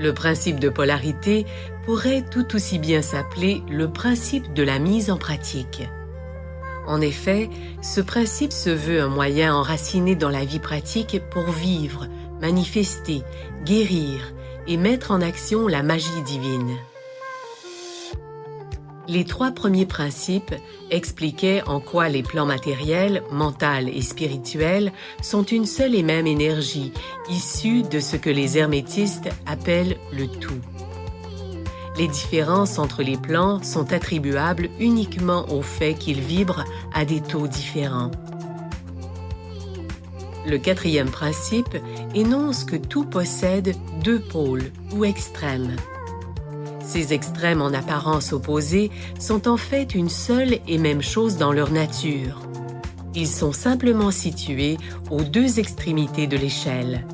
Le principe de polarité pourrait tout aussi bien s'appeler le principe de la mise en pratique. En effet, ce principe se veut un moyen enraciné dans la vie pratique pour vivre, manifester, guérir et mettre en action la magie divine. Les 3 premiers principes expliquaient en quoi les plans matériels, mental et spirituel sont une seule et même énergie, issue de ce que les hermétistes appellent le tout. Les différences entre les plans sont attribuables uniquement au fait qu'ils vibrent à des taux différents. Le 4e principe énonce que tout possède 2 pôles ou extrêmes. Ces extrêmes en apparence opposés sont en fait une seule et même chose dans leur nature. Ils sont simplement situés aux 2 extrémités de l'échelle.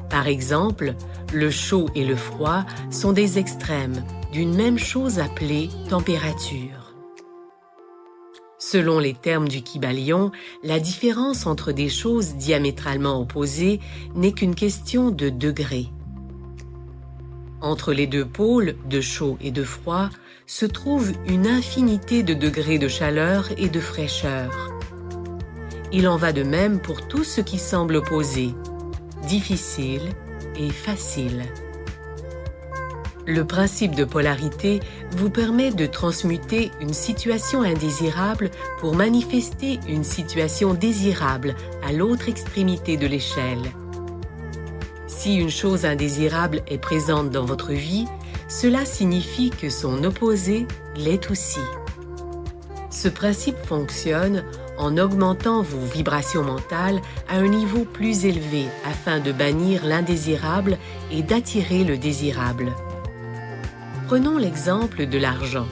Par exemple, le chaud et le froid sont des extrêmes d'une même chose appelée température. Selon les termes du Kybalion, la différence entre des choses diamétralement opposées n'est qu'une question de degrés. Entre les 2 pôles, de chaud et de froid, se trouve une infinité de degrés de chaleur et de fraîcheur. Il en va de même pour tout ce qui semble opposé, difficile et facile. Le principe de polarité vous permet de transmuter une situation indésirable pour manifester une situation désirable à l'autre extrémité de l'échelle. Si une chose indésirable est présente dans votre vie, cela signifie que son opposé l'est aussi. Ce principe fonctionne en augmentant vos vibrations mentales à un niveau plus élevé afin de bannir l'indésirable et d'attirer le désirable. Prenons l'exemple de l'argent.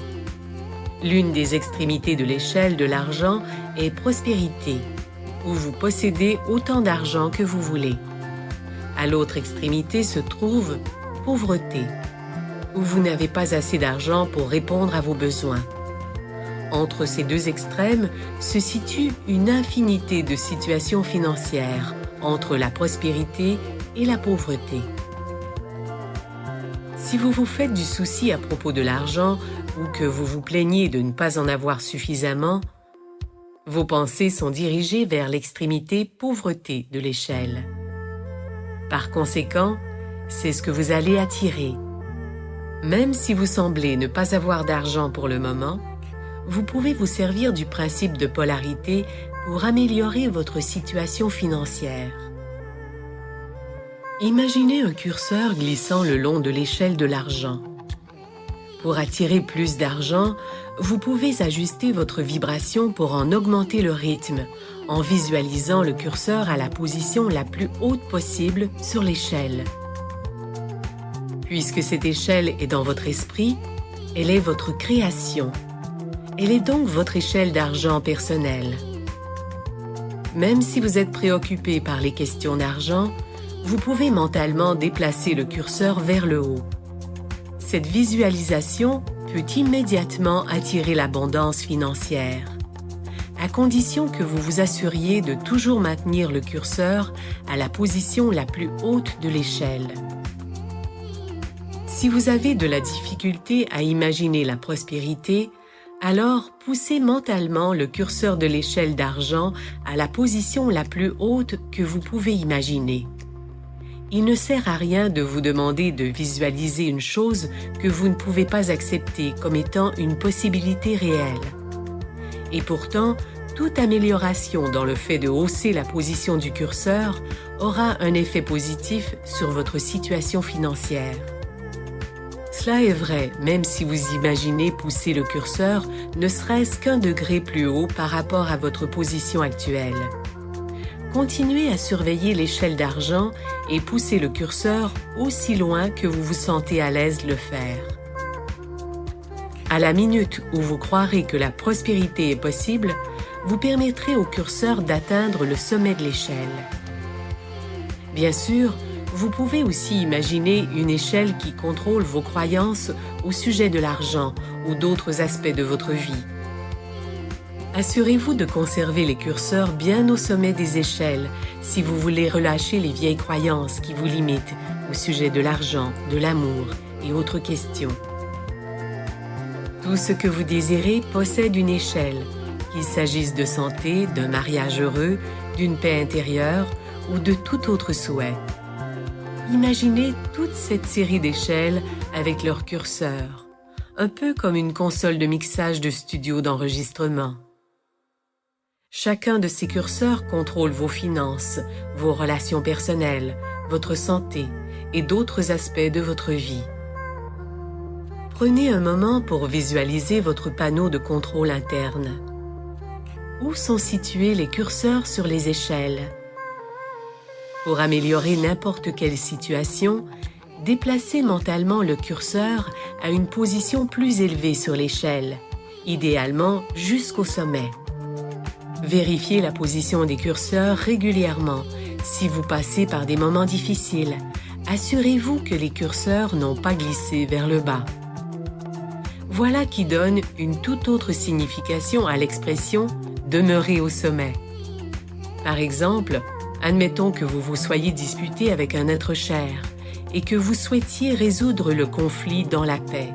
L'une des extrémités de l'échelle de l'argent est prospérité, où vous possédez autant d'argent que vous voulez. À l'autre extrémité se trouve pauvreté, où vous n'avez pas assez d'argent pour répondre à vos besoins. Entre ces 2 extrêmes se situe une infinité de situations financières entre la prospérité et la pauvreté. Si vous vous faites du souci à propos de l'argent ou que vous vous plaignez de ne pas en avoir suffisamment, vos pensées sont dirigées vers l'extrémité pauvreté de l'échelle. Par conséquent, c'est ce que vous allez attirer. Même si vous semblez ne pas avoir d'argent pour le moment, vous pouvez vous servir du principe de polarité pour améliorer votre situation financière. Imaginez un curseur glissant le long de l'échelle de l'argent. Pour attirer plus d'argent, vous pouvez ajuster votre vibration pour en augmenter le rythme, en visualisant le curseur à la position la plus haute possible sur l'échelle. Puisque cette échelle est dans votre esprit, elle est votre création. Elle est donc votre échelle d'argent personnelle. Même si vous êtes préoccupé par les questions d'argent, vous pouvez mentalement déplacer le curseur vers le haut. Cette visualisation peut immédiatement attirer l'abondance financière, à condition que vous vous assuriez de toujours maintenir le curseur à la position la plus haute de l'échelle. Si vous avez de la difficulté à imaginer la prospérité, alors poussez mentalement le curseur de l'échelle d'argent à la position la plus haute que vous pouvez imaginer. Il ne sert à rien de vous demander de visualiser une chose que vous ne pouvez pas accepter comme étant une possibilité réelle. Et pourtant, toute amélioration dans le fait de hausser la position du curseur aura un effet positif sur votre situation financière. Cela est vrai, même si vous imaginez pousser le curseur ne serait-ce qu'un degré plus haut par rapport à votre position actuelle. Continuez à surveiller l'échelle d'argent et poussez le curseur aussi loin que vous vous sentez à l'aise de le faire. À la minute où vous croirez que la prospérité est possible, vous permettrez au curseur d'atteindre le sommet de l'échelle. Bien sûr, vous pouvez aussi imaginer une échelle qui contrôle vos croyances au sujet de l'argent ou d'autres aspects de votre vie. Assurez-vous de conserver les curseurs bien au sommet des échelles si vous voulez relâcher les vieilles croyances qui vous limitent au sujet de l'argent, de l'amour et autres questions. Tout ce que vous désirez possède une échelle, qu'il s'agisse de santé, d'un mariage heureux, d'une paix intérieure ou de tout autre souhait. Imaginez toute cette série d'échelles avec leurs curseurs, un peu comme une console de mixage de studio d'enregistrement. Chacun de ces curseurs contrôle vos finances, vos relations personnelles, votre santé et d'autres aspects de votre vie. Prenez un moment pour visualiser votre panneau de contrôle interne. Où sont situés les curseurs sur les échelles? Pour améliorer n'importe quelle situation, déplacez mentalement le curseur à une position plus élevée sur l'échelle, idéalement jusqu'au sommet. Vérifiez la position des curseurs régulièrement si vous passez par des moments difficiles. Assurez-vous que les curseurs n'ont pas glissé vers le bas. Voilà qui donne une toute autre signification à l'expression « demeurer au sommet ». Par exemple, admettons que vous vous soyez disputé avec un être cher et que vous souhaitiez résoudre le conflit dans la paix.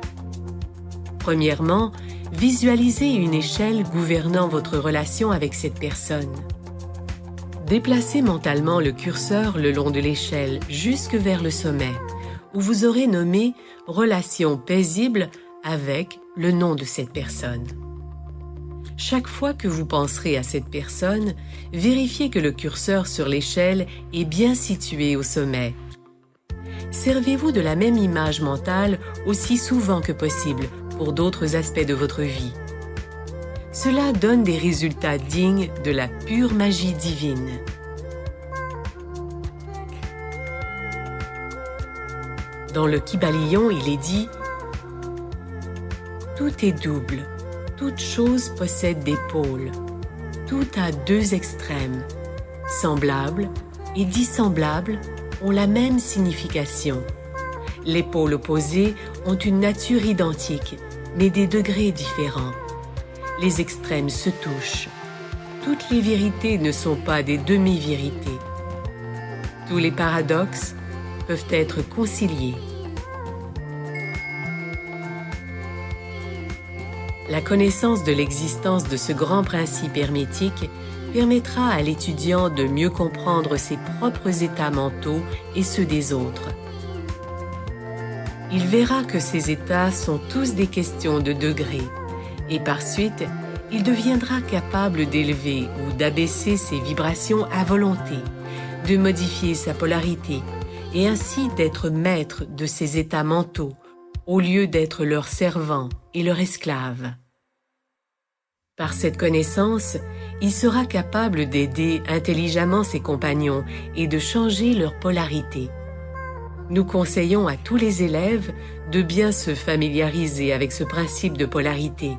Premièrement, visualisez une échelle gouvernant votre relation avec cette personne. Déplacez mentalement le curseur le long de l'échelle jusque vers le sommet, où vous aurez nommé « relation paisible » avec le nom de cette personne. Chaque fois que vous penserez à cette personne, vérifiez que le curseur sur l'échelle est bien situé au sommet. Servez-vous de la même image mentale aussi souvent que possible pour d'autres aspects de votre vie. Cela donne des résultats dignes de la pure magie divine. Dans le Kybalion, il est dit « Tout est double, toute chose possède des pôles, tout a deux extrêmes, semblables et dissemblables ont la même signification. Les pôles opposés ont une nature identique, mais des degrés différents. Les extrêmes se touchent. Toutes les vérités ne sont pas des demi-vérités. Tous les paradoxes peuvent être conciliés. La connaissance de l'existence de ce grand principe hermétique permettra à l'étudiant de mieux comprendre ses propres états mentaux et ceux des autres. Il verra que ces états sont tous des questions de degrés, et par suite, il deviendra capable d'élever ou d'abaisser ses vibrations à volonté, de modifier sa polarité, et ainsi d'être maître de ses états mentaux, au lieu d'être leur servant et leur esclave. Par cette connaissance, il sera capable d'aider intelligemment ses compagnons et de changer leur polarité. Nous conseillons à tous les élèves de bien se familiariser avec ce principe de polarité.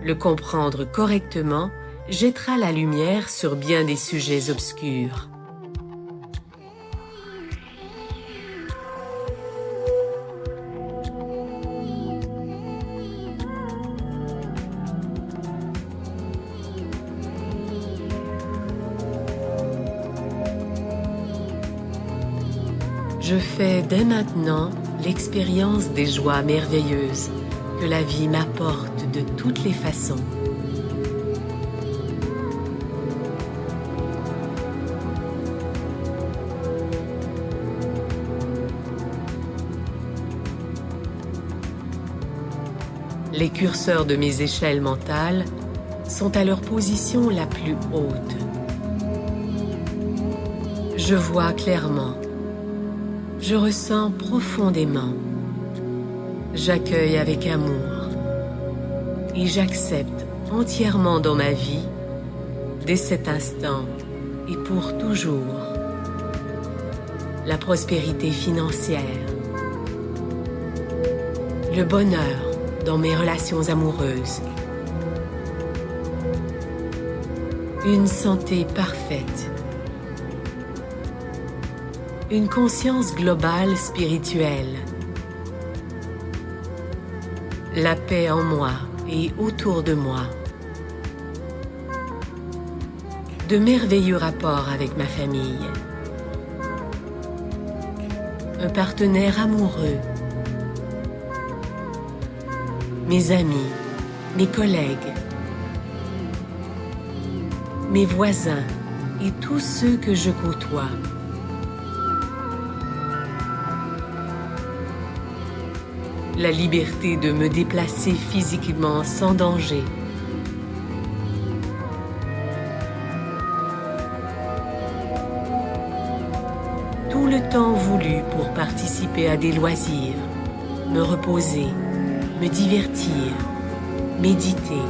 Le comprendre correctement jettera la lumière sur bien des sujets obscurs. Je fais dès maintenant l'expérience des joies merveilleuses que la vie m'apporte de toutes les façons. Les curseurs de mes échelles mentales sont à leur position la plus haute. Je vois clairement. Je ressens profondément. J'accueille avec amour. Et j'accepte entièrement dans ma vie, dès cet instant et pour toujours, la prospérité financière, le bonheur dans mes relations amoureuses, une santé parfaite, une conscience globale spirituelle, la paix en moi et autour de moi, de merveilleux rapports avec ma famille, un partenaire amoureux, mes amis, mes collègues, mes voisins et tous ceux que je côtoie. La liberté de me déplacer physiquement sans danger. Tout le temps voulu pour participer à des loisirs, me reposer, me divertir, méditer.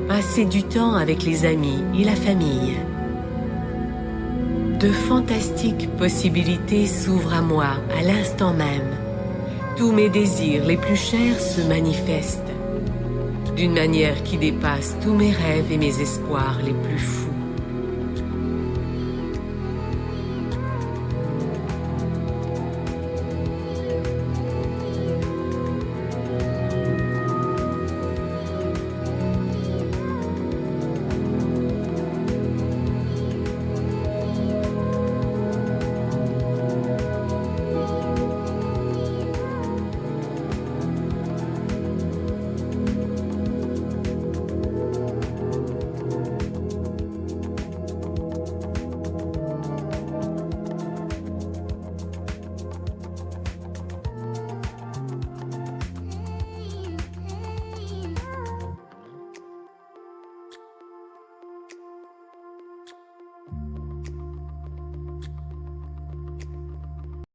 Passer du temps avec les amis et la famille. De fantastiques possibilités s'ouvrent à moi à l'instant même. Tous mes désirs les plus chers se manifestent d'une manière qui dépasse tous mes rêves et mes espoirs les plus fous.